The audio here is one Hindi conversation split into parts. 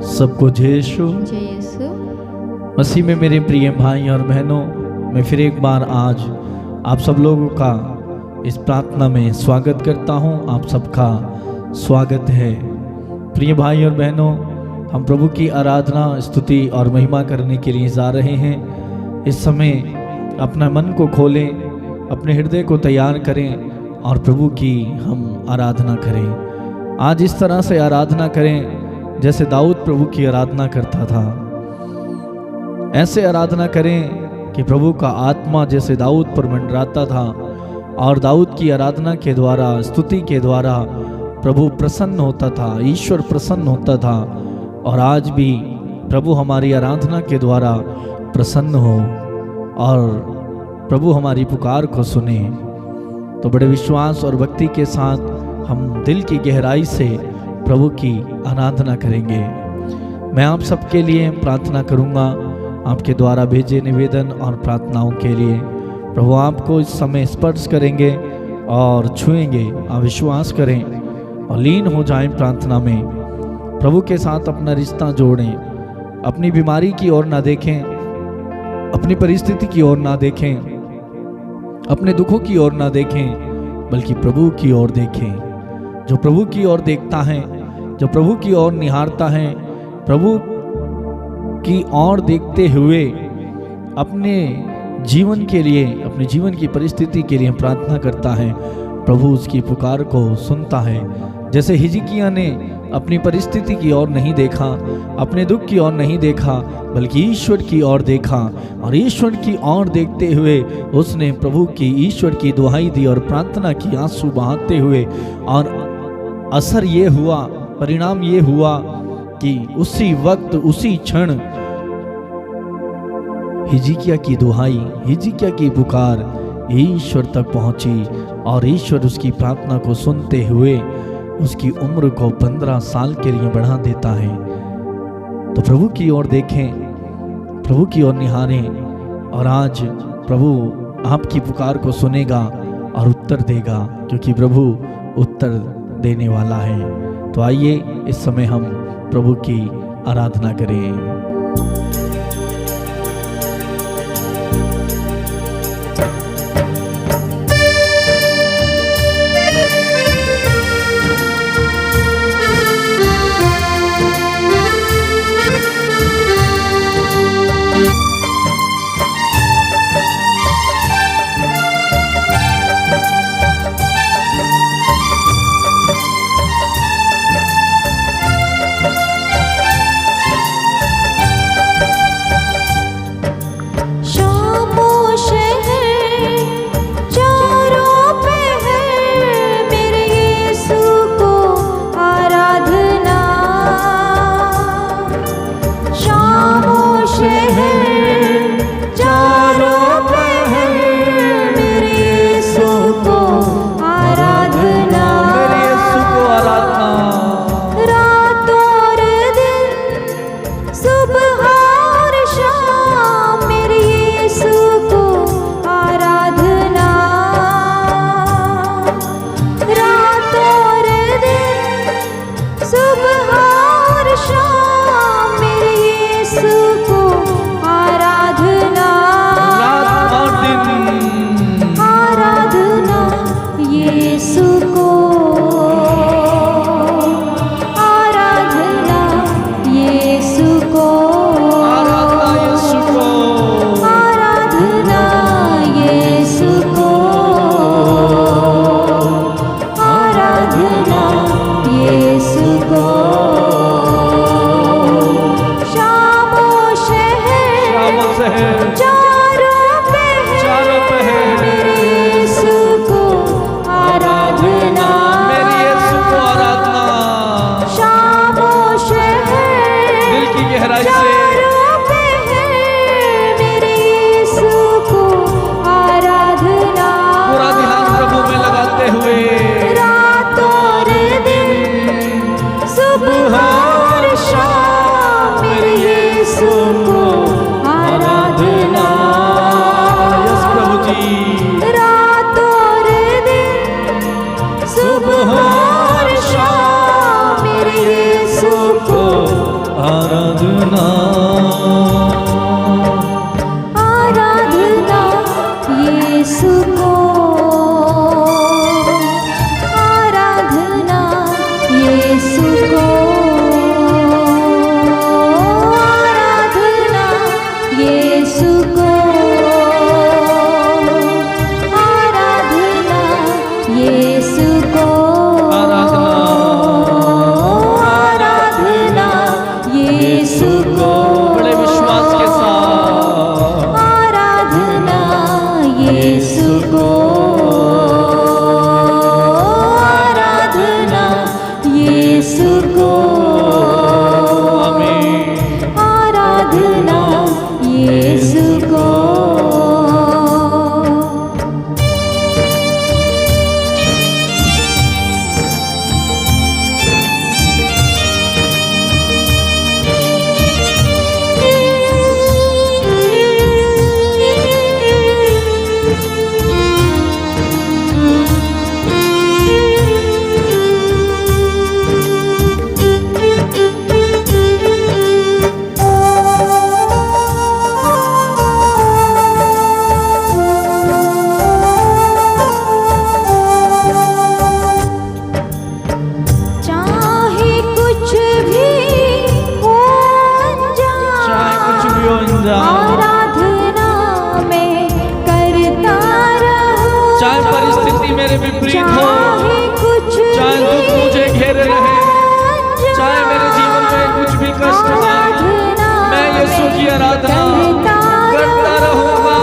सबको जय यीशु मसीह में मेरे प्रिय भाई और बहनों, मैं फिर एक बार आज आप सब लोगों का इस प्रार्थना में स्वागत करता हूं। आप सबका स्वागत है। प्रिय भाई और बहनों, हम प्रभु की आराधना, स्तुति और महिमा करने के लिए जा रहे हैं। इस समय अपना मन को खोलें, अपने हृदय को तैयार करें और प्रभु की हम आराधना करें। आज इस तरह से आराधना करें जैसे दाऊद प्रभु की आराधना करता था। ऐसे आराधना करें कि प्रभु का आत्मा जैसे दाऊद पर मंडराता था और दाऊद की आराधना के द्वारा, स्तुति के द्वारा प्रभु प्रसन्न होता था, ईश्वर प्रसन्न होता था। और आज भी प्रभु हमारी आराधना के द्वारा प्रसन्न हो और प्रभु हमारी पुकार को सुने। तो बड़े विश्वास और भक्ति के साथ हम दिल की गहराई से प्रभु की आराधना करेंगे। मैं आप सबके लिए प्रार्थना करूंगा, आपके द्वारा भेजे निवेदन और प्रार्थनाओं के लिए। प्रभु आपको इस समय स्पर्श करेंगे और छुएंगे। आप विश्वास करें और लीन हो जाएं प्रार्थना में। प्रभु के साथ अपना रिश्ता जोड़ें। अपनी बीमारी की ओर ना देखें, अपनी परिस्थिति की ओर ना देखें, अपने दुखों की ओर ना देखें, बल्कि प्रभु की ओर देखें। जो प्रभु की ओर देखता है, जो प्रभु की ओर निहारता है, प्रभु की ओर देखते हुए अपने जीवन के लिए, अपने जीवन की परिस्थिति के लिए प्रार्थना करता है, प्रभु उसकी पुकार को सुनता है। जैसे हिजकिय्याह ने अपनी परिस्थिति की ओर नहीं देखा, अपने दुख की ओर नहीं देखा, बल्कि ईश्वर की ओर देखा और ईश्वर की ओर देखते हुए उसने प्रभु की, ईश्वर की दुहाई दी और प्रार्थना की, आंसू बहाते हुए। और असर ये हुआ, परिणाम ये हुआ कि उसी वक्त, उसी क्षण हिजकिय्याह की दुहाई, हिजकिय्याह की पुकार ईश्वर तक पहुंची और ईश्वर उसकी प्रार्थना को सुनते हुए उसकी उम्र को 15 साल के लिए बढ़ा देता है। तो प्रभु की ओर देखें, प्रभु की ओर निहारें और आज प्रभु आपकी पुकार को सुनेगा और उत्तर देगा, क्योंकि प्रभु उत्तर देने वाला है। तो आइए इस समय हम प्रभु की आराधना करें। आराधना आराधना यीशु को, आराधना यीशु को, आराधना यीशु को, आराधना यीशु को, आराधना यीशु को, बड़े विश्वास के साथ आराधना यीशु को, आराधना यीशु को, आमीन। आराधना यीशु को। चाहे कुछ भी हो अनजान, आराधना में करता रहूं, चाहे परिस्थिति मेरे विपरीत हो, चाहे कुछ चाहे दुख मुझे घेरे रहे, चाहे मेरे जीवन में कुछ भी कष्ट आए, मैं यीशु की आराधना करता रहूंगा।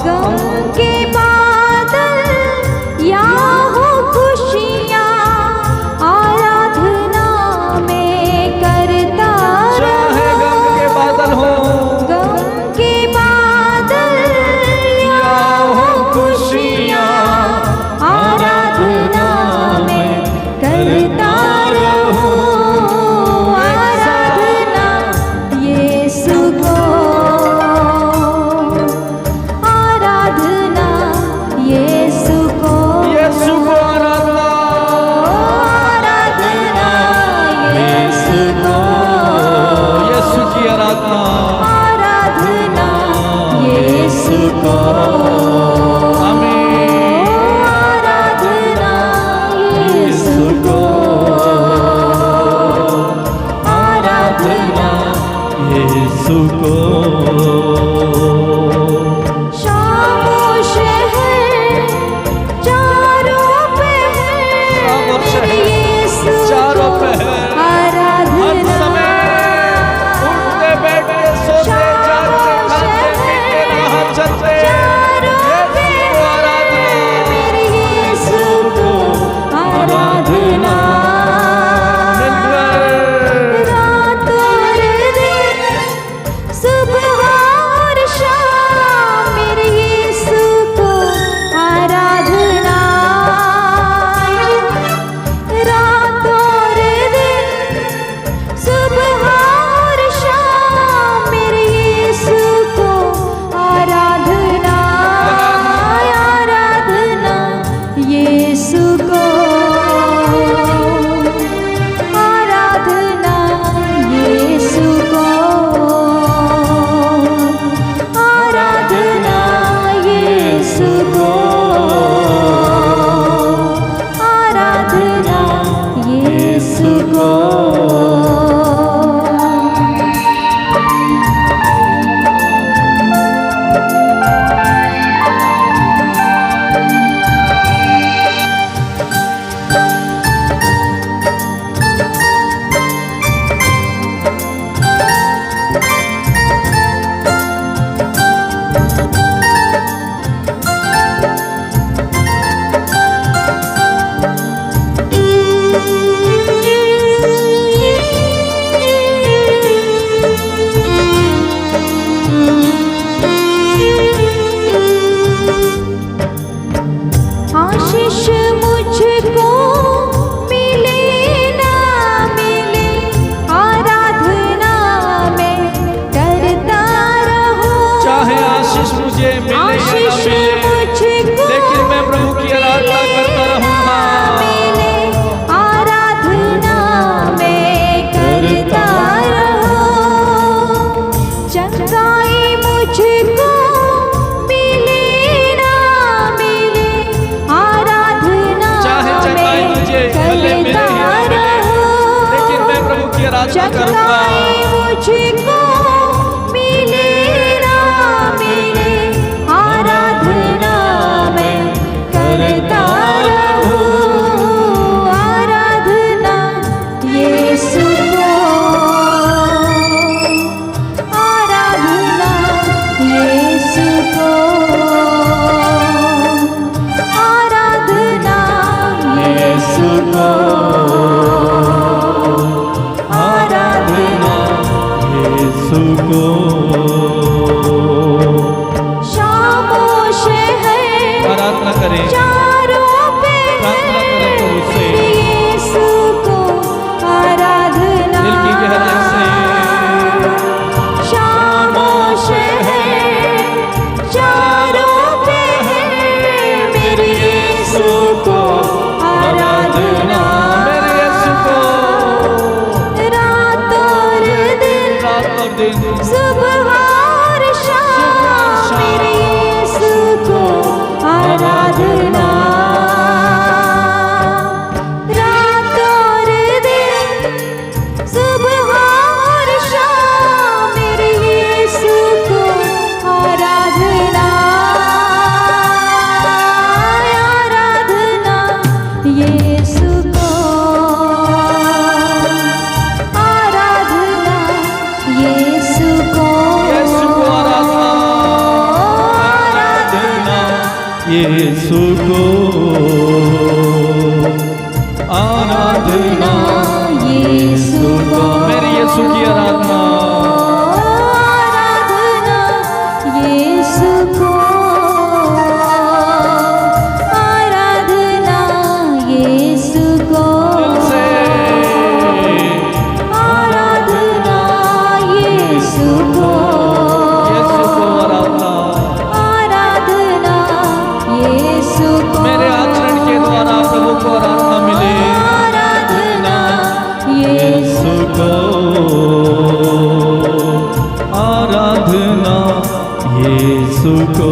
गम के बादल या हो खुशियाँ, आराधना में करता चाहे गम के बादल हो, गम के बादल या हो खुशियाँ, आराधना में करता रहूं, आराधना यीशु को, आराधना यीशु को, यीशु को आराधना, आराधना यीशु को, यीशु की आराधना, आराधना यीशु को, आमीन। आराधना यीशु को, आराधना यीशु को खामोश है चारों पहर, खामोश है यीशु चारों को पहर, हर आराधना, समय उठते बैठते सोते जागते खाते पीते बाहर चलते चारों यीशु को आराधना, मेरे यीशु को आराधना, रात और दिन सुबह आराधना करूंगा। मुझको मिले ना मिले, आराधना मैं करता रहूं, आराधना यीशु को, आराधना यीशु को, आराधना यीशु को, आराधना यीशु को। खामोश है आराधना करें, चारों पे प्रार्थना करें प्रभु से, यीशु को आराधना। दिल की गहराई से। खामोश है चारों पे मेरे यीशु को आराधना। मेरे यीशु को रात और दिन, रात और दिन, सुबह और शाम मेरे यीशु को आराधना। रात और दिन, सुबह और शाम मेरे यीशु को आराधना, आराधना यीशु को, आराधना यीशु को, यीशु को आराधना, आराधना यीशु को, आराधना यीशु को, मेरे यीशु की आराधना। आराधना यीशु को, आराधना यीशु को, दिल से आराधना यीशु को, यीशु को आराधना। आराधना यीशु को, मेरे आचरण के द्वारा प्रभु को आराधना मिले। आराधना यीशु यीशु को आराधना, यीशु को।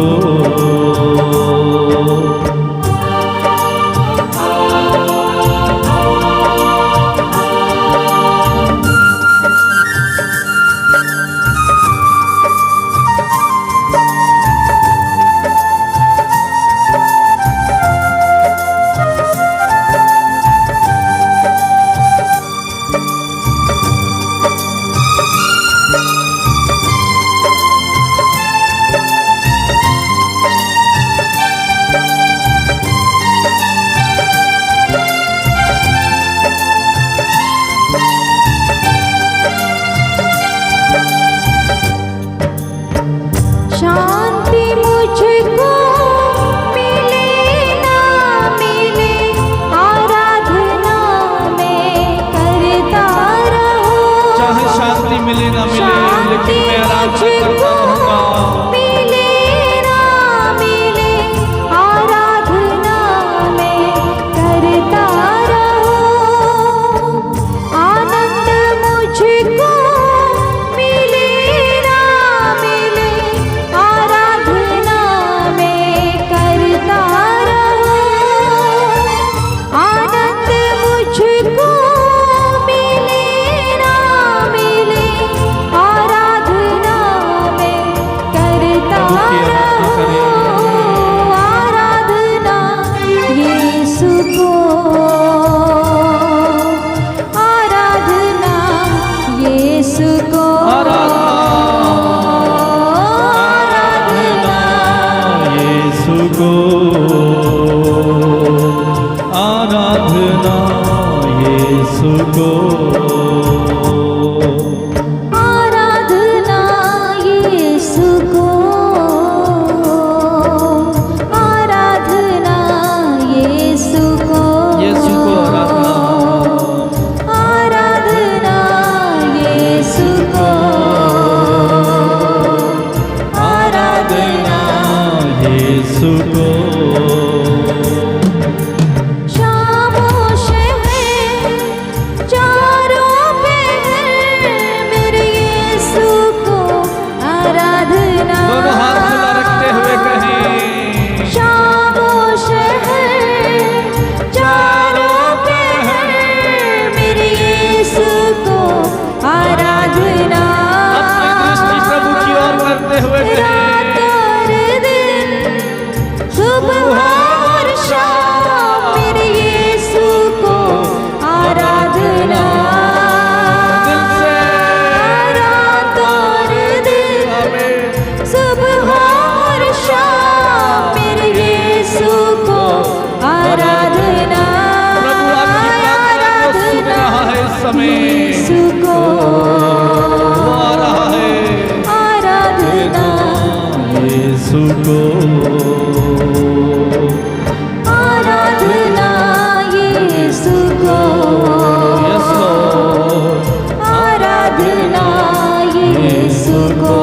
को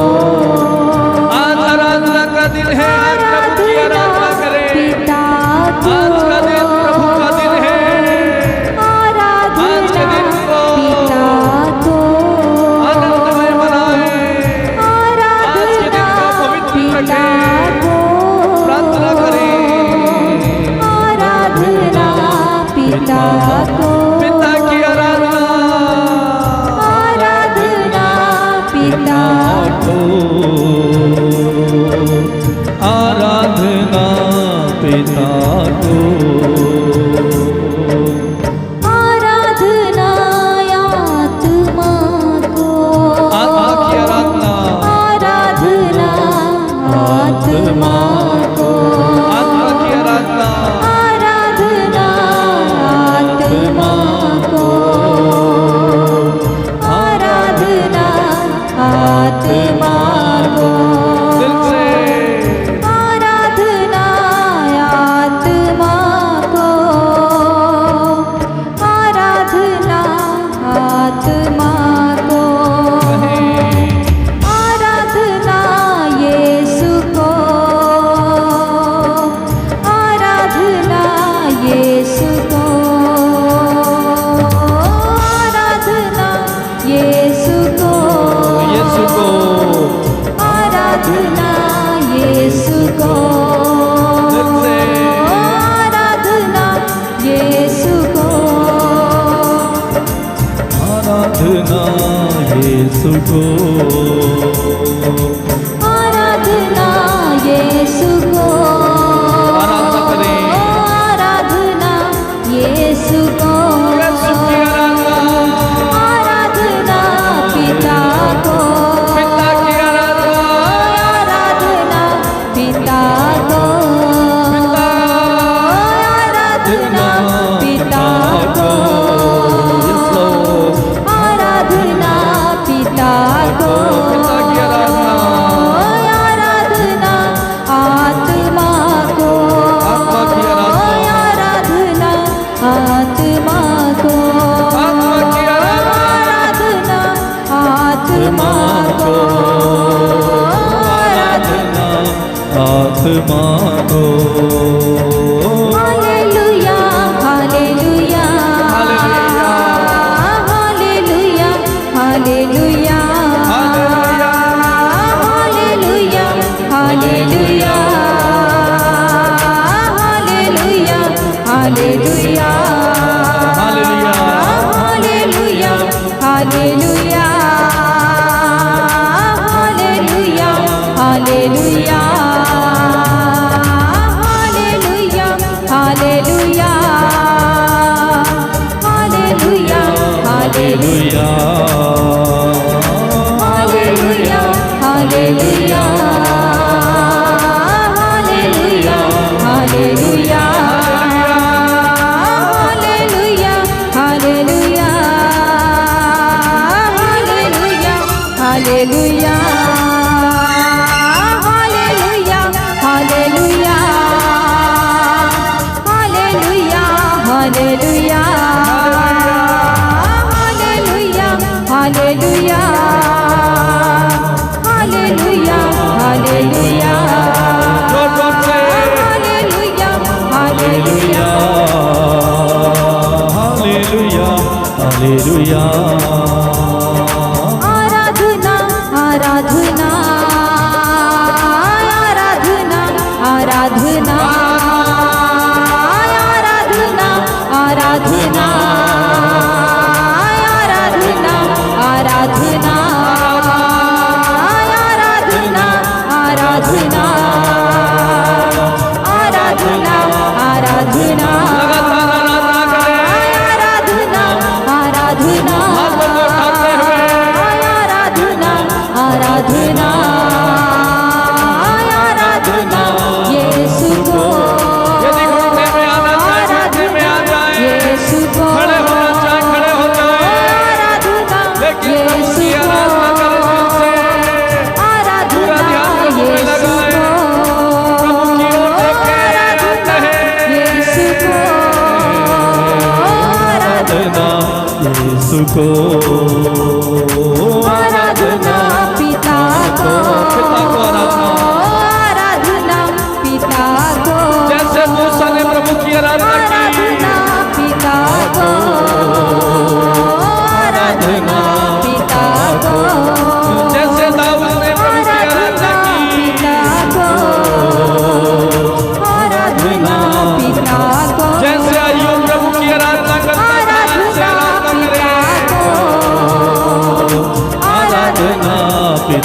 आज आराधना का दिन है, प्रभु की आराधना करें। पिता को आज का दिन प्रभु का दिन है। आज के दिन को पिता को आनंदमय बनाएं। आज के दिन को पवित्र रखें। प्रार्थना करें। आराधना पिता को पिता की आराधना। आराधना पिता को आराधना पिता को आराधना आत्मा को आत्मा की आराधना। आराधना आत्मा को आत्मा की आराधना। आराधना आत्मा को आराधना आत्मा को दिल से आराधना आत्मा को आराधना आत्मा को आराधना यीशु को आराधना यीशु को आराधना यीशु को यीशु को आराधना यीशु को दिल से आराधना यीशु को आराधना यीशु को आराधना यीशु को आराधना करें। आराधना यीशु को यीशु की आराधना। आराधना पिता को पिता की आराधना। आराधना पिता को आराधना पिता को आराधना पिता को पिता की आराधना। आराधना आत्मा को आत्मा की आराधना। आराधना आत्मा को आत्मा की आराधना। आराधना आत्मा को आराधना आत्मा को hallelujah hallelujah hallelujah. Hallelujah hallelujah hallelujah hallelujah hallelujah hallelujah. Hallelujah hallelujah hallelujah hallelujah hallelujah hallelujah hallelujah hallelujah. Hallelujah hallelujah hallelujah hallelujah hallelujah hallelujah hallelujah hallelujah hallelujah hallelujah hallelujah hallelujah hallelujah hallelujah hallelujah hallelujah जोर जोर से हालेलुया हालेलुया हालेलुया हालेलुया। आराधना आराधना आराधना आराधना आराधना आराधना आराधना आराधना आराधना आराधना आराधना आराधना लगातार आराधना करें। आराधना आराधना हाथ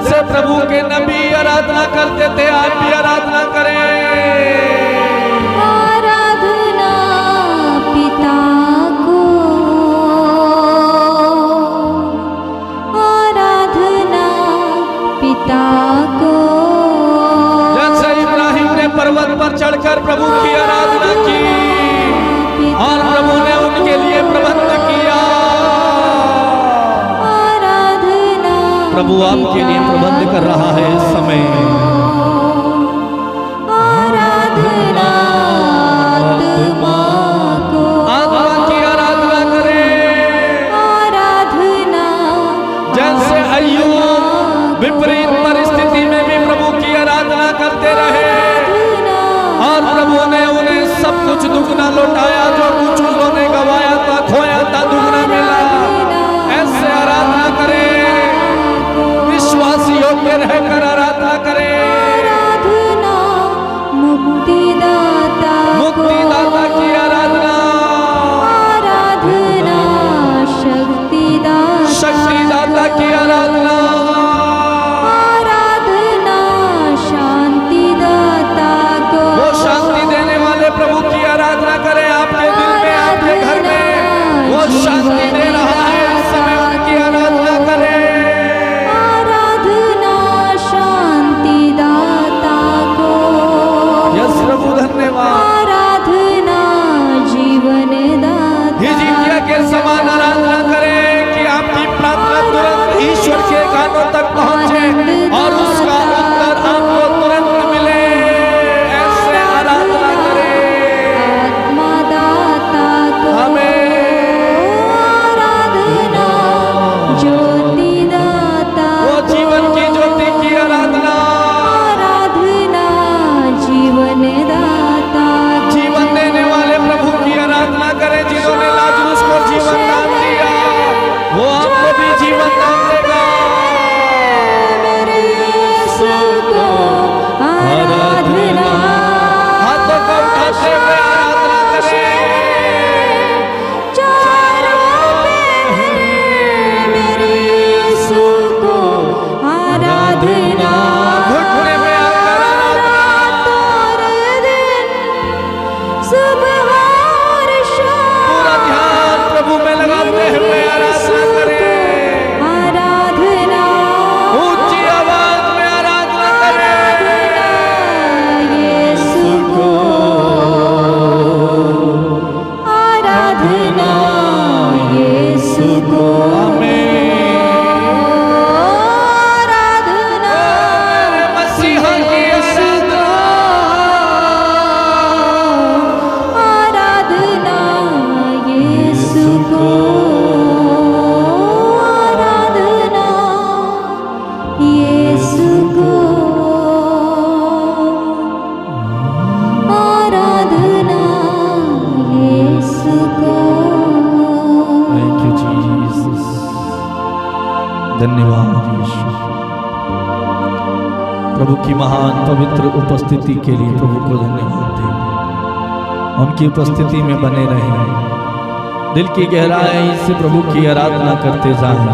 जैसे प्रभु के नबी आराधना करते थे आप भी आराधना करें। आराधना पिता को, आराधना पिता को। जैसे इब्राहिम ने पर्वत पर चढ़कर प्रभु की आराधना की और प्रभु ने उनके लिए प्रबंध किया। आराधना प्रभु आपके लिए प्रबंध कर रहा है इस समय। आराधना आत्मा को, आत्मा की आराधना करें। आराधना जैसे अय्यूब विपरीत परिस्थिति में भी प्रभु की आराधना करते रहे और प्रभु ने उन्हें सब कुछ दुगना लौटाया। जो कुछ उन्होंने गवाया था, खोया था, दुगना मिला। ऐसे आराधना करें, विश्वास योग्य रहकर आराधना करें। आराधना मुक्तिदाता को, मुक्तिदाता की आराधना, आराधना शक्तिदाता, शक्तिदाता की आराधना, आराधना शांतिदाता को। वो शांति देने वाले प्रभु की आराधना करें। आपके दिल में, आपके घर में वो शांति दे रहा है इस समय, उनकी आराधना करें। आराधना शांतिदाता को, यस प्रभु धन्यवाद। आराधना जीवनदाता। हिजकिय्याह के समान आराधना करें कि आपकी प्रार्थना तुरंत ईश्वर के कानों तक पहुंचे और उसका उत्तर आपको तुरंत मिले। ऐसे आराधना करें। आत्मादाता को, हमें आराधना ज्योतिदाता वो को, जीवन की ज्योति की आराधना, आराधना जीवनदाता को। जीवन देने वाले प्रभु की आराधना करें। जिन्होंने लाजरूस को जीवन दान दिया, वो आपको भी जीवन दान देगा। मेरे यीशु को आराधना। हाथों को उठाते हुए आराधना करें। चारों पहर मेरे यीशु को आराधना। घुटने में आकर रात और दिन, सुबह और शाम, पूरा ध्यान प्रभु में लगाते हुए आराधना करें। आराधना ऊंची आवाज में आराधना करें। यीशु को, आराधना यीशु को, आराधना मेरे मसीहा की आराधना, आराधना यीशु को, आराधना यीशु को, आराधना यीशु को। Thank you Jesus. धन्यवाद यीशु। प्रभु की महान पवित्र उपस्थिति के लिए प्रभु को धन्यवाद दें। उनकी उपस्थिति में बने रहें। दिल की गहराई से प्रभु की आराधना करते जाएं।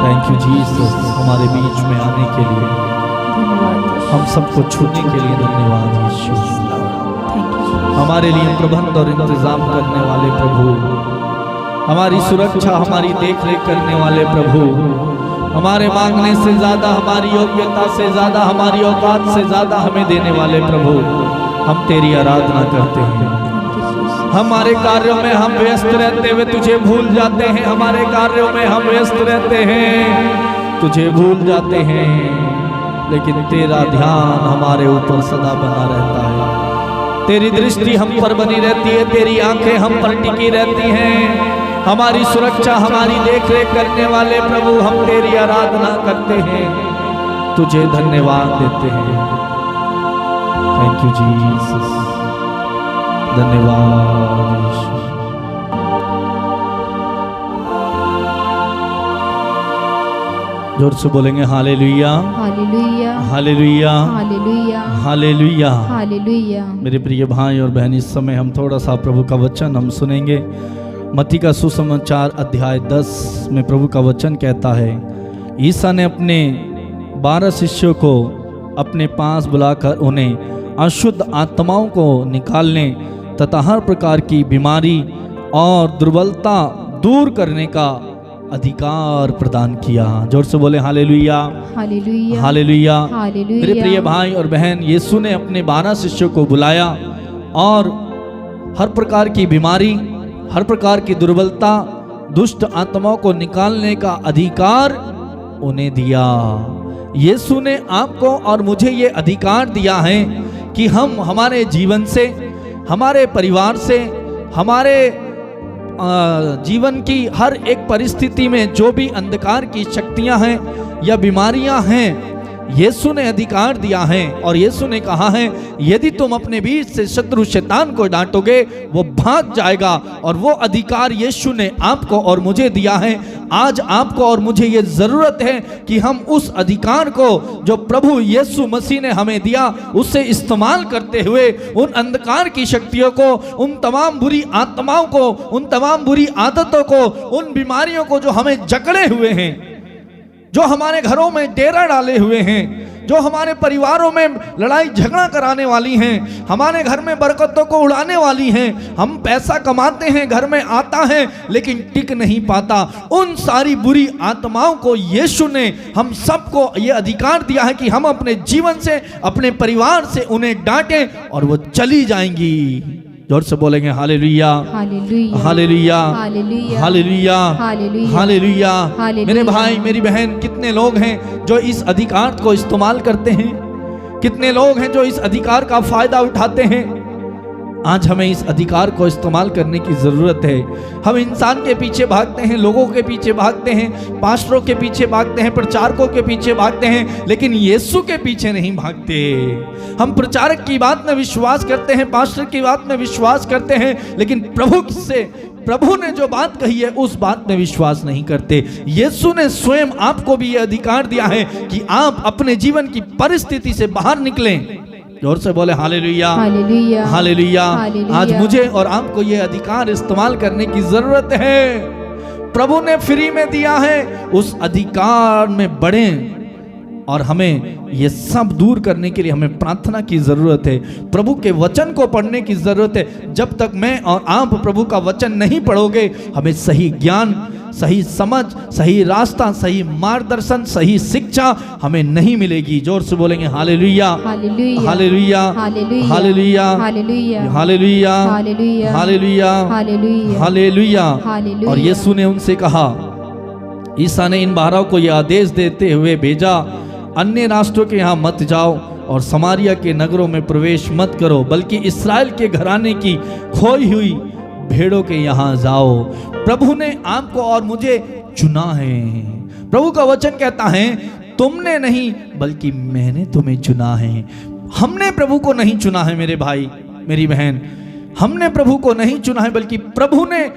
Thank you Jesus. हमारे बीच में आने के लिए, हम सबको छूने के लिए धन्यवाद यीशु। हमारे लिए प्रबंध और इंतजाम करने वाले प्रभु, हमारी सुरक्षा, हमारी देख रेख करने वाले प्रभु, हमारे मांगने से ज्यादा, हमारी योग्यता से ज्यादा, हमारी औकात से ज्यादा हमें देने वाले प्रभु, हम तेरी आराधना करते हैं। हमारे कार्यों में हम व्यस्त रहते हुए तुझे भूल जाते हैं। हमारे कार्यों में हम व्यस्त रहते हैं, तुझे भूल जाते हैं, लेकिन तेरा ध्यान हमारे ऊपर सदा बना रहता है। तेरी दृष्टि हम पर बनी रहती है, तेरी आंखें हम पर टिकी रहती हैं। हमारी सुरक्षा, हमारी देख रेख करने वाले प्रभु, हम तेरी आराधना करते हैं, तुझे धन्यवाद देते हैं। Thank you Jesus. धन्यवाद यीशु। जोर से बोलेंगे hallelujah, hallelujah, hallelujah, hallelujah, hallelujah. Hallelujah. मेरे प्रिय भाई और बहन, इस समय हम थोड़ा सा प्रभु का वचन हम सुनेंगे। मत्ती का सुसमाचार अध्याय 10 में प्रभु का वचन कहता है ईसा ने अपने 12 शिष्यों को अपने पास बुलाकर उन्हें अशुद्ध आत्माओं को निकालने तथा हर प्रकार की बीमारी और दुर्बलता दूर करने का अधिकार प्रदान किया। जोर से बोले हालेलुया, हालेलुया, हालेलुया। हालेलुया। मेरे प्रिय भाई और बहन, यीशु ने अपने 12 शिष्यों को बुलाया और हर प्रकार की बीमारी, हर प्रकार की दुर्बलता, दुष्ट आत्माओं को निकालने का अधिकार उन्हें दिया। यीशु ने आपको और मुझे ये अधिकार दिया है कि हम हमारे जीवन से, हमारे परिवार से, हमारे जीवन की हर एक परिस्थिति में जो भी अंधकार की शक्तियां हैं या बीमारियां हैं, यीशु ने अधिकार दिया है। और यीशु ने कहा है यदि तुम अपने बीच से शत्रु शैतान को डांटोगे वो भाग जाएगा। और वो अधिकार यीशु ने आपको और मुझे दिया है। आज आपको और मुझे ये जरूरत है कि हम उस अधिकार को जो प्रभु यीशु मसीह ने हमें दिया उससे इस्तेमाल करते हुए उन अंधकार की शक्तियों को, उन तमाम बुरी आत्माओं को, उन तमाम बुरी आदतों को, उन बीमारियों को जो हमें जकड़े हुए हैं, जो हमारे घरों में डेरा डाले हुए हैं, जो हमारे परिवारों में लड़ाई झगड़ा कराने वाली हैं, हमारे घर में बरकतों को उड़ाने वाली हैं। हम पैसा कमाते हैं, घर में आता है लेकिन टिक नहीं पाता। उन सारी बुरी आत्माओं को यीशु ने हम सबको ये अधिकार दिया है कि हम अपने जीवन से, अपने परिवार से उन्हें डांटें और वो चली जाएंगी। जोर से बोलेंगे hallelujah, hallelujah, hallelujah, hallelujah, hallelujah, hallelujah, hallelujah. Hallelujah. मेरे भाई मेरी बहन, कितने लोग हैं जो इस अधिकार को इस्तेमाल करते हैं? कितने लोग हैं जो इस अधिकार का फायदा उठाते हैं? आज हमें इस अधिकार को इस्तेमाल करने की जरूरत है। हम इंसान के पीछे भागते हैं, लोगों के पीछे भागते हैं, पास्टरों के पीछे भागते हैं, प्रचारकों के पीछे भागते हैं, लेकिन यीशु के पीछे नहीं भागते। हम प्रचारक की बात में विश्वास करते हैं, पास्टर की बात में विश्वास करते हैं, लेकिन प्रभु ने जो बात कही है उस बात में विश्वास नहीं करते। यीशु ने स्वयं आपको भी यह अधिकार दिया है कि आप अपने जीवन की परिस्थिति से बाहर निकलें। जोर से बोले हालेलुया, हालेलुया, हालेलुया। हालेलुया। आज मुझे और आपको ये अधिकार इस्तेमाल करने की जरूरत है। प्रभु ने फ्री में दिया है, उस अधिकार में बढ़ें। और हमें ये सब दूर करने के लिए हमें प्रार्थना की जरूरत है, प्रभु के वचन को पढ़ने की जरूरत है। जब तक मैं और आप प्रभु का वचन नहीं पढ़ोगे, हमें सही ज्ञान, सही समझ, सही रास्ता, सही मार्गदर्शन, सही शिक्षा हमें नहीं मिलेगी। जोर से बोलेंगे hallelujah, hallelujah, hallelujah, hallelujah, hallelujah, hallelujah, hallelujah, hallelujah, hallelujah, hallelujah, hallelujah. Hallelujah. और यीशु ने उनसे कहा, ईसा ने इन 12 को यह आदेश देते हुए भेजा, अन्य राष्ट्रों के यहाँ मत जाओ और समारिया के नगरों में प्रवेश मत करो, बल्कि इस्राएल के घराने की खोई हुई भेड़ों के यहाँ जाओ। प्रभु ने आपको और मुझे चुना है। प्रभु का वचन कहता है तुमने नहीं बल्कि मैंने तुम्हें चुना है। हमने प्रभु को नहीं चुना है मेरे भाई मेरी बहन, हमने प्रभु को नहीं चुना है, बल्कि प्रभु ने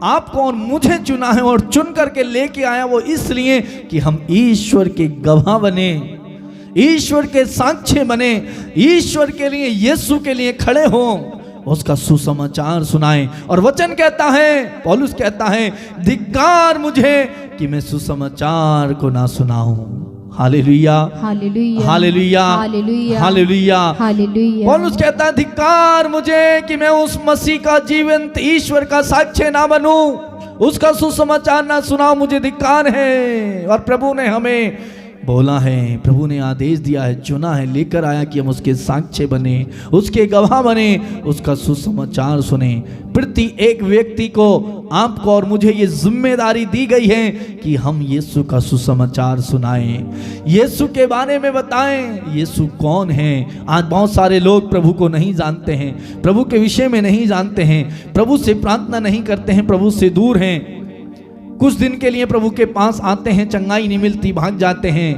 आपको और मुझे चुना है। और चुन करके लेके आया वो इसलिए कि हम ईश्वर के गवाह बने, ईश्वर के साक्ष्य बने, ईश्वर के लिए, यीशु के लिए खड़े हों, उसका सुसमाचार सुनाएं। और वचन कहता है, पौलुस कहता है, धिक्कार मुझे कि मैं सुसमाचार को ना सुनाऊं। Hallelujah, hallelujah, hallelujah, hallelujah, hallelujah, hallelujah. पौलुस कहता है धिक्कार मुझे कि मैं उस मसीह का जीवंत ईश्वर का साक्ष्य ना बनूं, उसका सुसमाचार ना सुनाऊं, मुझे धिक्कार है। और प्रभु ने हमें बोला है, प्रभु ने आदेश दिया है, चुना है, लेकर आया कि हम उसके साक्ष्य बने, उसके गवाह बने, उसका सुसमाचार सुने। प्रति एक व्यक्ति को, आपको और मुझे ये जिम्मेदारी दी गई है कि हम यीशु का सुसमाचार सुनाएं, यीशु के बारे में बताएं, यीशु कौन है। आज बहुत सारे लोग प्रभु को नहीं जानते हैं, प्रभु के विषय में नहीं जानते हैं, प्रभु से प्रार्थना नहीं करते हैं, प्रभु से दूर हैं। कुछ दिन के लिए प्रभु के पास आते हैं, चंगाई नहीं मिलती, भाग जाते हैं,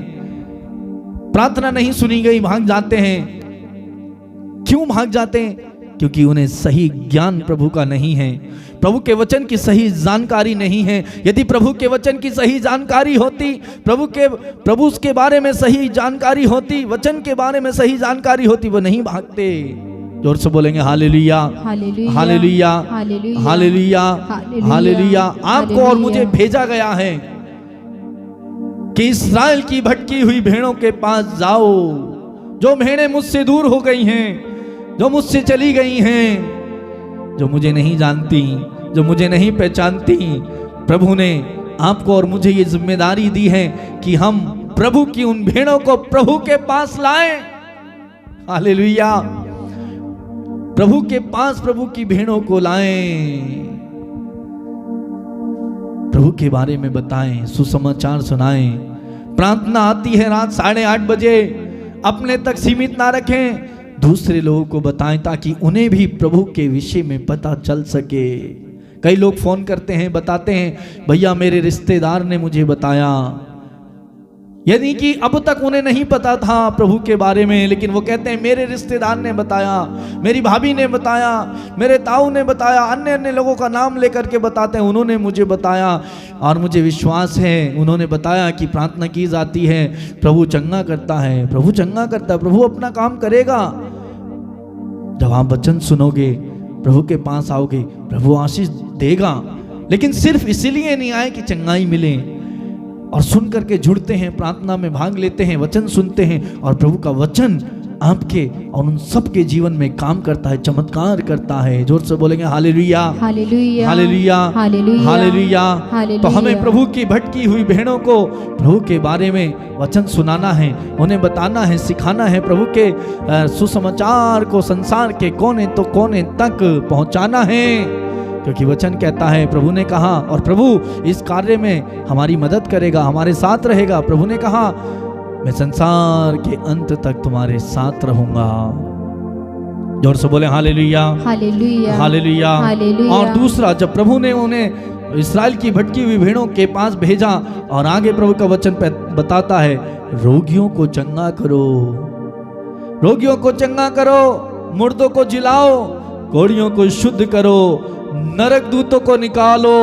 प्रार्थना नहीं सुनी गई, भाग जाते हैं। क्यों भाग जाते हैं? क्योंकि उन्हें सही ज्ञान प्रभु का नहीं है, प्रभु के वचन की सही जानकारी नहीं है। यदि प्रभु के वचन की सही जानकारी होती, प्रभु के बारे में सही जानकारी होती, वचन के बारे में सही जानकारी होती, वो नहीं भागते। जोर से बोलेंगे hallelujah, hallelujah, hallelujah, hallelujah, hallelujah, hallelujah. आपको और मुझे भेजा गया है कि इस्राएल की भटकी हुई भेड़ों के पास जाओ, जो भेड़ें मुझसे दूर हो गई हैं, जो मुझसे चली गई हैं, जो मुझे नहीं जानती, जो मुझे नहीं पहचानती। प्रभु ने आपको और मुझे ये जिम्मेदारी दी है कि हम प्रभु की उन भेड़ों को प्रभु के पास लाएं। हालेलुया। प्रभु के पास प्रभु की भेड़ों को लाएं, प्रभु के बारे में बताएं, सुसमाचार सुनाएं। प्रार्थना आती है रात 8:30 बजे, अपने तक सीमित ना रखें, दूसरे लोगों को बताएं ताकि उन्हें भी प्रभु के विषय में पता चल सके। कई लोग फोन करते हैं, बताते हैं भैया मेरे रिश्तेदार ने मुझे बताया, यानी कि अब तक उन्हें नहीं पता था प्रभु के बारे में, लेकिन वो कहते हैं मेरे रिश्तेदार ने बताया, मेरी भाभी ने बताया, मेरे ताऊ ने बताया, अन्य अन्य लोगों का नाम लेकर के बताते हैं, उन्होंने मुझे बताया और मुझे विश्वास है, उन्होंने बताया कि प्रार्थना की जाती है, प्रभु चंगा करता है, प्रभु चंगा करता है, प्रभु अपना काम करेगा। जब आप वचन सुनोगे, प्रभु के पास आओगे, प्रभु आशीष देगा। लेकिन सिर्फ इसीलिए नहीं आए कि चंगाई मिले, और सुन करके जुड़ते हैं, प्रार्थना में भाग लेते हैं, वचन सुनते हैं और प्रभु का वचन आपके और उन सब के जीवन में काम करता है, चमत्कार करता है। जोर से बोलेंगे hallelujah, hallelujah, hallelujah, hallelujah, hallelujah. Hallelujah. तो हमें प्रभु की भटकी हुई भेड़ों को प्रभु के बारे में वचन सुनाना है, उन्हें बताना है, सिखाना है, प्रभु के सुसमाचार को संसार के कोने तो कोने तक पहुंचाना है, क्योंकि वचन कहता है, प्रभु ने कहा, और प्रभु इस कार्य में हमारी मदद करेगा, हमारे साथ रहेगा। प्रभु ने कहा मैं संसार के अंत तक तुम्हारे साथ रहूंगा। जोर से बोले हालेलुया, हालेलुया, हालेलुया। हालेलुया। और दूसरा, जब प्रभु ने उन्हें इस्राएल की भटकी हुई भेड़ों के पास भेजा और आगे प्रभु का वचन बताता है, रोगियों को चंगा करो, रोगियों को चंगा करो, मुर्दों को जिलाओ, कोढ़ियों को शुद्ध करो, नरक दूतों को निकालो,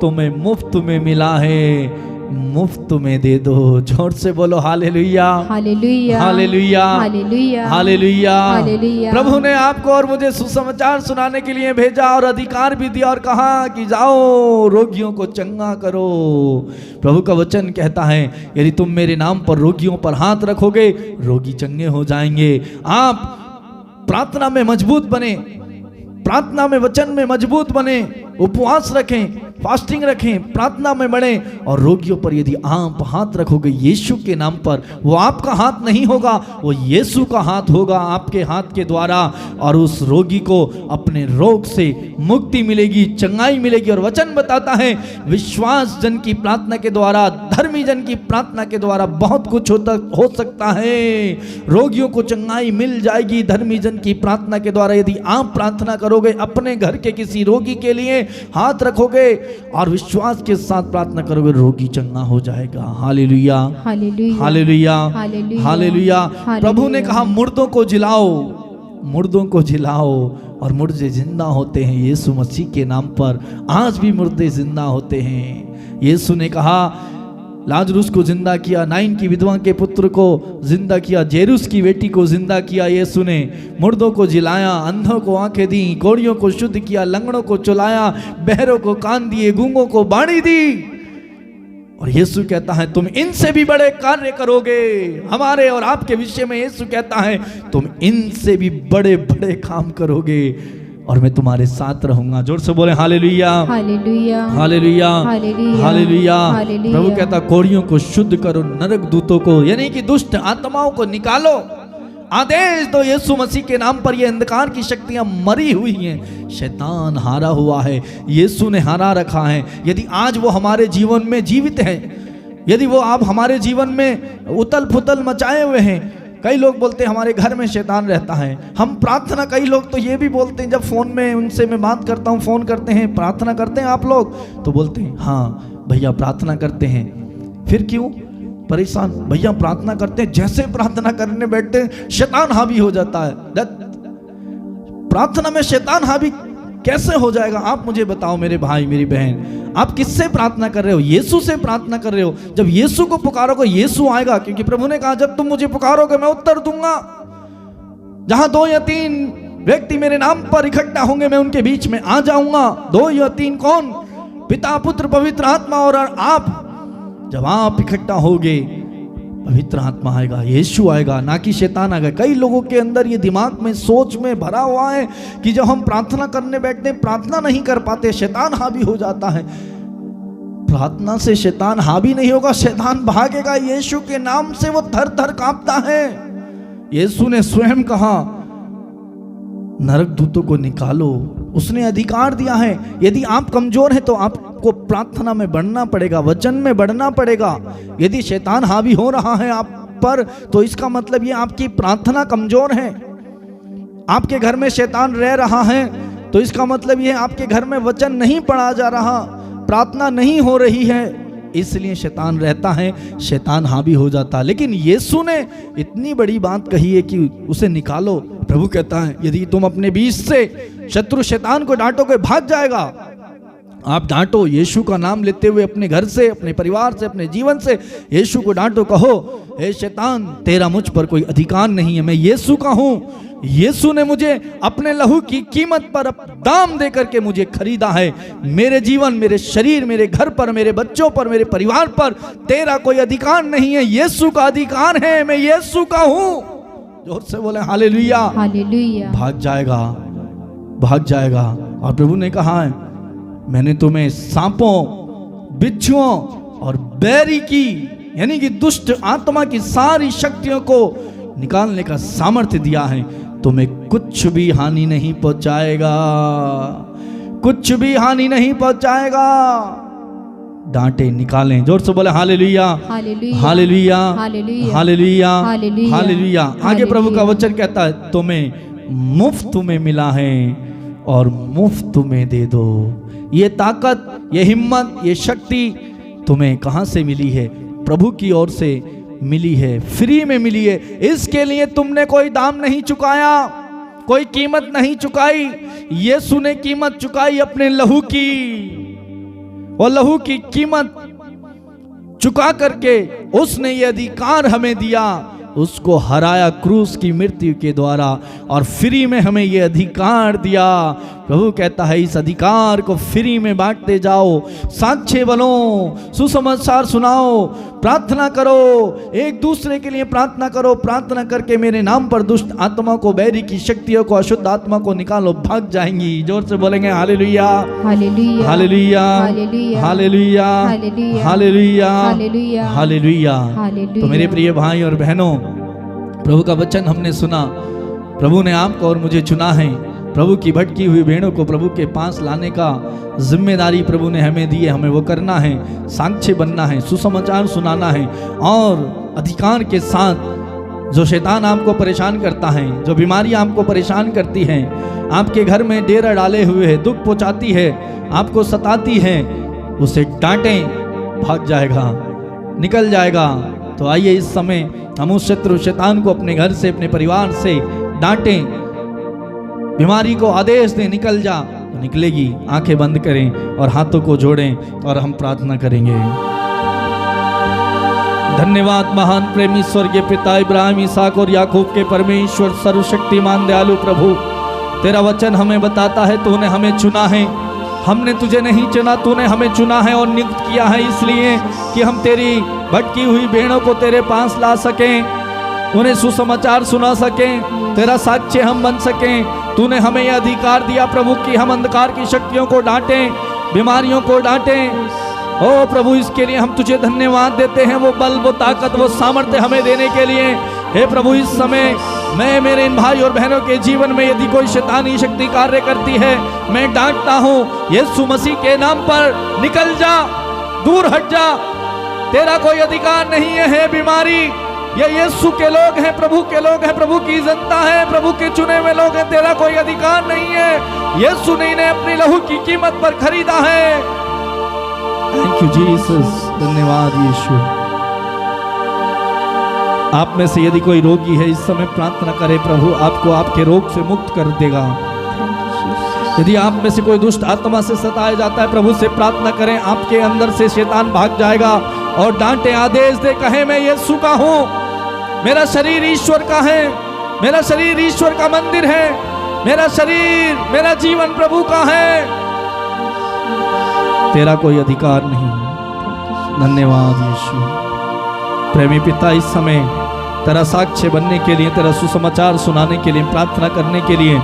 तुम्हें मुफ्त में मिला है, मुफ्त में दे दो। जोर से बोलो hallelujah, hallelujah, hallelujah, hallelujah, hallelujah. Hallelujah. प्रभु ने आपको और मुझे सुसमाचार सुनाने के लिए भेजा और अधिकार भी दिया और कहा कि जाओ रोगियों को चंगा करो। प्रभु का वचन कहता है, यदि तुम मेरे नाम पर रोगियों पर हाथ रखोगे, रोगी चंगे हो जाएंगे। आप प्रार्थना में मजबूत बने, प्रार्थना में वचन में मजबूत बने, उपवास रखें, फास्टिंग रखें, प्रार्थना में बढ़े, और रोगियों पर यदि आप हाथ रखोगे यीशु के नाम पर, वो आपका हाथ नहीं होगा, वो यीशु का हाथ होगा आपके हाथ के द्वारा, और उस रोगी को अपने रोग से मुक्ति मिलेगी, चंगाई मिलेगी। और वचन बताता है, विश्वास जन की प्रार्थना के द्वारा, धर्मी जन की प्रार्थना के द्वारा बहुत कुछ हो सकता है। रोगियों को चंगाई मिल जाएगी धर्मी जन की प्रार्थना के द्वारा। यदि आप प्रार्थना करोगे, अपने घर के किसी रोगी के लिए हाथ रखोगे और विश्वास के साथ प्रार्थना करोगे, रोगी चंगा हो जाएगा। Hallelujah, hallelujah, hallelujah, hallelujah, hallelujah. प्रभु ने कहा मुर्दों को जिलाओ, मुर्दों को जिलाओ, और मुर्दे जिंदा होते हैं यीशु मसीह के नाम पर। आज भी मुर्दे जिंदा होते हैं। यीशु ने कहा, लाजरुस को जिंदा किया, नाइन की विधवा के पुत्र को जिंदा किया, जेरुस की बेटी को जिंदा किया। यीशु ने मुर्दों को जिलाया, अंधों को आंखें दी, कोढ़ियों को शुद्ध किया, लंगड़ों को चुलाया, बहरों को कान दिए, गूंगों को बाणी दी। और यीशु कहता है, तुम इनसे भी बड़े कार्य करोगे। हमारे और आपके विषय में यीशु कहता है, तुम इनसे भी बड़े बड़े काम करोगे और मैं तुम्हारे साथ रहूंगा। जोर से बोले hallelujah, hallelujah, hallelujah, hallelujah, hallelujah. Hallelujah. प्रभु कहता, कोढ़ियों को शुद्ध करो, नरक दूतों को यानी कि दुष्ट आत्माओं को निकालो। आदेश दो यीशु मसीह के नाम पर। ये अंधकार की शक्तियां मरी हुई हैं, शैतान हारा हुआ है, यीशु ने हारा रखा है। यदि आज वो हमारे जीवन में जीवित है, यदि वो आप हमारे जीवन में उतल पुतल मचाए हुए हैं। कई लोग बोलते हैं हमारे घर में शैतान रहता है। हम प्रार्थना, कई लोग तो ये भी बोलते हैं, जब फोन में उनसे मैं बात करता हूँ, फोन करते हैं, प्रार्थना करते हैं आप लोग, तो बोलते हैं हाँ भैया प्रार्थना करते हैं। फिर क्यों परेशान? भैया प्रार्थना करते हैं, जैसे प्रार्थना करने बैठते हैं शैतान हावी हो जाता है। प्रार्थना में शैतान हावी कैसे हो जाएगा? आप मुझे बताओ मेरे भाई मेरी बहन, आप किससे प्रार्थना कर रहे हो? यीशु से प्रार्थना कर रहे हो। जब यीशु को पुकारोगे यीशु आएगा, क्योंकि प्रभु ने कहा जब तुम मुझे पुकारोगे मैं उत्तर दूंगा। जहां 2 या 3 व्यक्ति मेरे नाम पर इकट्ठा होंगे मैं उनके बीच में आ जाऊंगा। 2 या 3 कौन? पिता, पुत्र, पवित्र आत्मा और आप। जब आप इकट्ठा होगे पवित्र आत्मा आएगा, यीशु आएगा, ना कि शैतान आएगा। कई लोगों के अंदर ये दिमाग में सोच में भरा हुआ है कि जब हम प्रार्थना करने बैठते हैं, प्रार्थना नहीं कर पाते, शैतान हावी हो जाता है। प्रार्थना से शैतान हावी नहीं होगा, शैतान भागेगा। यीशु के नाम से वो थर थर कांपता है। यीशु ने स्वयं कहा नरक दूतों को निकालो, उसने अधिकार दिया है। यदि आप कमजोर हैं तो आपको प्रार्थना में बढ़ना पड़ेगा, वचन में बढ़ना पड़ेगा। यदि शैतान हावी हो रहा है आप पर तो इसका मतलब ये आपकी प्रार्थना कमजोर है। आपके घर में शैतान रह रहा है तो इसका मतलब ये आपके घर में वचन नहीं पढ़ा जा रहा, प्रार्थना नहीं हो रही है, इसलिए शैतान रहता है, शैतान हावी हो जाता है। लेकिन यीशु ने इतनी बड़ी बात कही है कि उसे निकालो। प्रभु कहता है यदि तुम अपने बीच से शत्रु शैतान को डांटोगे भाग जाएगा। आप डांटो, यीशु का नाम लेते हुए अपने घर से, अपने परिवार से, अपने जीवन से यीशु को डांटो, कहो हे शैतान तेरा मुझ पर कोई अधिकार नहीं है, मैं यीशु का हूं। यीशु ने मुझे अपने लहू की कीमत पर दाम दे करके मुझे खरीदा है। मेरे जीवन, मेरे शरीर, मेरे घर पर, मेरे बच्चों पर, मेरे परिवार पर तेरा कोई अधिकार नहीं है, यीशु का अधिकार है, मैं यीशु का हूं। जोर से बोले हालेलुया। हालेलुया। भाग जाएगा, भाग जाएगा। और प्रभु ने कहा है मैंने तुम्हें सांपों, बिच्छुओं और बैरी की यानी कि दुष्ट आत्मा की सारी शक्तियों को निकालने का सामर्थ्य दिया है, तुम्हें कुछ भी हानि नहीं पहुंचाएगा, कुछ भी हानि नहीं पहुंचाएगा। डांटे, निकालें, जोर से बोले hallelujah, hallelujah, hallelujah, hallelujah, hallelujah, hallelujah, hallelujah. आगे प्रभु का वचन कहता है तुम्हें मुफ्त में मिला है और मुफ्त में दे दो। ये ताकत, ये हिम्मत, ये शक्ति तुम्हें कहां से मिली है? प्रभु की ओर से मिली है, फ्री में मिली है। इसके लिए तुमने कोई दाम नहीं चुकाया, कोई कीमत नहीं चुकाई। यीशु ने कीमत चुकाई अपने लहू की, और लहू की कीमत चुका करके उसने ये अधिकार हमें दिया, उसको हराया क्रूस की मृत्यु के द्वारा और फ्री में हमें ये अधिकार दिया। प्रभु कहता है इस अधिकार को फ्री में बांटते जाओ, साक्षी बनो, सुसमाचार सुनाओ, प्रार्थना करो, एक दूसरे के लिए प्रार्थना करो। प्रार्थना करके मेरे नाम पर दुष्ट आत्मा को, बैरी की शक्तियों को, अशुद्ध आत्मा को निकालो, भाग जाएंगी। जोर से बोलेंगे hallelujah, hallelujah, hallelujah, hallelujah, hallelujah, hallelujah, hallelujah, hallelujah. तो मेरे प्रिय भाई और बहनों, प्रभु का वचन हमने सुना। प्रभु ने आपको और मुझे चुना है। प्रभु की भटकी हुई भेड़ों को प्रभु के पास लाने का जिम्मेदारी प्रभु ने हमें दी है। हमें वो करना है, साक्षी बनना है, सुसमाचार सुनाना है। और अधिकार के साथ जो शैतान आपको परेशान करता है, जो बीमारियां आपको परेशान करती हैं, आपके घर में डेरा डाले हुए है, दुख पहुंचाती है, आपको सताती है, उसे डांटें, भाग जाएगा, निकल जाएगा। तो आइए इस समय हम उस शत्रु शैतान को अपने घर से, अपने परिवार से डांटें, बीमारी को आदेश दें, निकल जा, तो निकलेगी। आंखें बंद करें और हाथों को जोड़ें और हम प्रार्थना करेंगे। धन्यवाद महान प्रेमी स्वर्गीय पिता इब्राहिम, इसहाक और याकूब के परमेश्वर, सर्वशक्तिमान दयालु प्रभु, तेरा वचन हमें बताता है तूने हमें चुना है। हमने तुझे नहीं चुना, तूने हमें चुना है और नियुक्त किया है, इसलिए कि हम तेरी भटकी हुई भेड़ों को तेरे पास ला सकें, उन्हें सुसमाचार सुना सकें, तेरा साक्ष्य हम बन सकें। तूने हमें यह अधिकार दिया प्रभु कि हम अंधकार की शक्तियों को डांटें, बीमारियों को डांटें। ओ प्रभु, इसके लिए हम तुझे धन्यवाद देते हैं, वो बल, वो ताकत, वो सामर्थ्य हमें देने के लिए। हे प्रभु, इस समय मैं मेरे इन भाई और बहनों के जीवन में यदि कोई शैतानी शक्ति कार्य करती है, मैं डांटता हूँ यीशु मसीह के नाम पर, निकल जा, दूर हट जा, तेरा कोई अधिकार नहीं है। हे बीमारी, ये यीशु के लोग हैं, प्रभु के लोग हैं, प्रभु की जनता है, प्रभु के चुने हुए लोग हैं, तेरा कोई अधिकार नहीं है। यीशु ने इन्हें अपनी लहू की कीमत पर खरीदा है। थैंक यू जीसस, धन्यवाद यीशु। आप में से यदि कोई रोगी है इस समय प्रार्थना करे, प्रभु आपको आपके रोग से मुक्त कर देगा। यदि आप में से कोई दुष्ट आत्मा से सताया जाता है, प्रभु से प्रार्थना करें, आपके अंदर से शैतान भाग जाएगा। और डांटे, आदेश दे, कहे मैं यीशु का हूँ, मेरा शरीर ईश्वर का है, मेरा शरीर ईश्वर का मंदिर है, मेरा शरीर, मेरा जीवन प्रभु का है, तेरा कोई अधिकार नहीं। धन्यवाद यीशु। प्रेमी पिता, इस समय तेरा साक्ष्य बनने के लिए, तेरा सुसमाचार सुनाने के लिए, प्रार्थना करने के लिए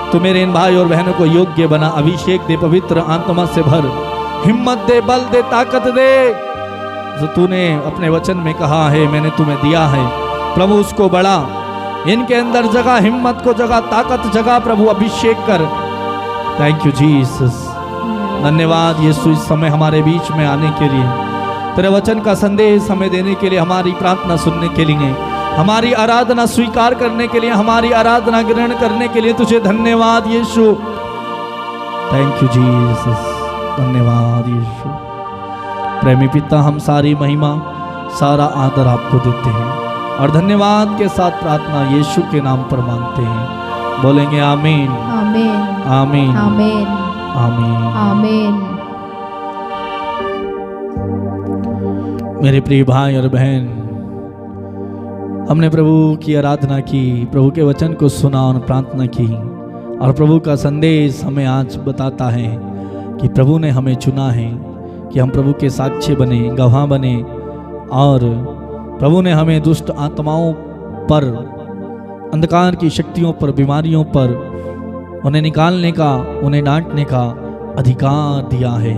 तो मेरे इन भाई और बहनों को योग्य बना। अभिषेक दे, पवित्र आत्मा से भर, हिम्मत दे, बल दे, ताकत दे। जो तूने अपने वचन में कहा है, मैंने तुम्हें दिया है प्रभु, उसको बढ़ा। इनके अंदर जगह, हिम्मत को जगह, ताकत जगह प्रभु, अभिषेक कर। Thank you Jesus. धन्यवाद यीशु, इस समय हमारे बीच में आने के लिए, तेरे वचन का संदेश हमें देने के लिए, हमारी प्रार्थना सुनने के लिए, हमारी आराधना स्वीकार करने के लिए, हमारी आराधना ग्रहण करने के लिए तुझे धन्यवाद यीशु। Thank you Jesus. धन्यवाद यीशु। प्रेमी पिता, हम सारी महिमा, सारा आदर आपको देते हैं और धन्यवाद के साथ प्रार्थना यीशु के नाम पर मांगते हैं। बोलेंगे आमीन, आमीन, आमीन, आमीन, आमीन। आमीन। मेरे प्रिय भाई और बहन, हमने प्रभु की आराधना की, प्रभु के वचन को सुना और प्रार्थना की, और प्रभु का संदेश हमें आज बताता है कि प्रभु ने हमें चुना है कि हम प्रभु के साक्षी बने, गवाह बने, और प्रभु ने हमें दुष्ट आत्माओं पर, अंधकार की शक्तियों पर, बीमारियों पर, उन्हें निकालने का, उन्हें डांटने का अधिकार दिया है।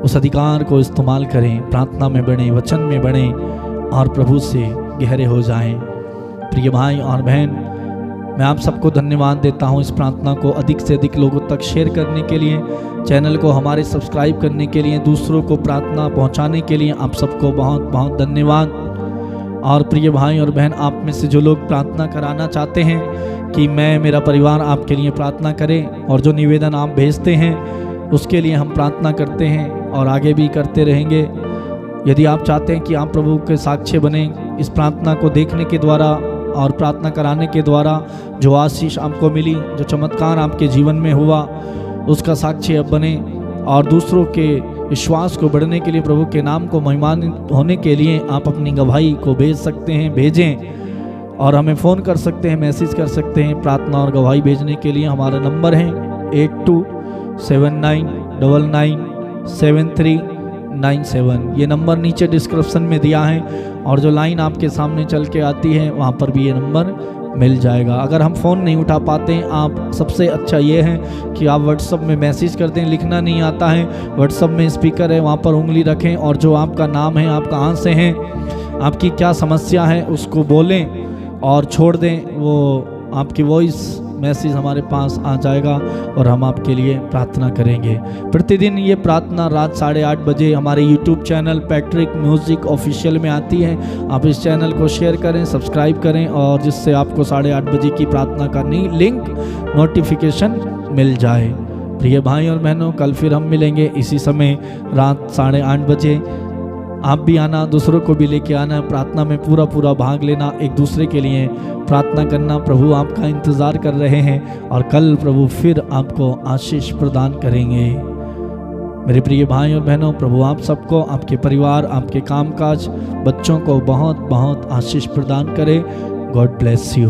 उस अधिकार को इस्तेमाल करें, प्रार्थना में बढ़ें, वचन में बढ़ें और प्रभु से गहरे हो जाएं। प्रिय भाई और बहन, मैं आप सबको धन्यवाद देता हूं इस प्रार्थना को अधिक से अधिक लोगों तक शेयर करने के लिए, चैनल को हमारे सब्सक्राइब करने के लिए, दूसरों को प्रार्थना पहुंचाने के लिए आप सबको बहुत बहुत धन्यवाद। और प्रिय भाई और बहन, आप में से जो लोग प्रार्थना कराना चाहते हैं कि मैं, मेरा परिवार आपके लिए प्रार्थना करें, और जो निवेदन आप भेजते हैं उसके लिए हम प्रार्थना करते हैं और आगे भी करते रहेंगे। यदि आप चाहते हैं कि आप प्रभु के साक्षी बने, इस प्रार्थना को देखने के द्वारा और प्रार्थना कराने के द्वारा जो आशीष आपको मिली, जो चमत्कार आपके जीवन में हुआ, उसका साक्षी अब बने, और दूसरों के विश्वास को बढ़ने के लिए, प्रभु के नाम को महिमान्वित होने के लिए आप अपनी गवाही को भेज सकते हैं, भेजें, और हमें फ़ोन कर सकते हैं, मैसेज कर सकते हैं। प्रार्थना और गवाही भेजने के लिए हमारा नंबर है 8279997397। ये नंबर नीचे डिस्क्रिप्शन में दिया है, और जो लाइन आपके सामने चल के आती है वहाँ पर भी ये नंबर मिल जाएगा। अगर हम फ़ोन नहीं उठा पाते हैं, आप सबसे अच्छा ये है कि आप व्हाट्सअप में मैसेज कर दें। लिखना नहीं आता है, व्हाट्सअप में स्पीकर है, वहाँ पर उंगली रखें और जो आपका नाम है, आप कहाँ से हैं, आपकी क्या समस्या है, उसको बोलें और छोड़ दें। वो आपकी वॉइस मैसेज हमारे पास आ जाएगा और हम आपके लिए प्रार्थना करेंगे। प्रतिदिन ये प्रार्थना रात 8:30 बजे हमारे YouTube channel Patrick music official में आती है। आप इस चैनल को शेयर करें, सब्सक्राइब करें, और जिससे आपको 8:30 बजे की प्रार्थना का लिंक नोटिफिकेशन मिल जाए। प्रिय भाई और बहनों, कल फिर हम मिलेंगे इसी समय रात 8:30 बजे। आप भी आना, दूसरों को भी लेके आना, प्रार्थना में पूरा भाग लेना, एक दूसरे के लिए प्रार्थना करना। प्रभु आपका इंतज़ार कर रहे हैं और कल प्रभु फिर आपको आशीष प्रदान करेंगे। मेरे प्रिय भाई और बहनों, प्रभु आप सबको, आपके परिवार, आपके कामकाज, बच्चों को बहुत बहुत आशीष प्रदान करे। God bless you.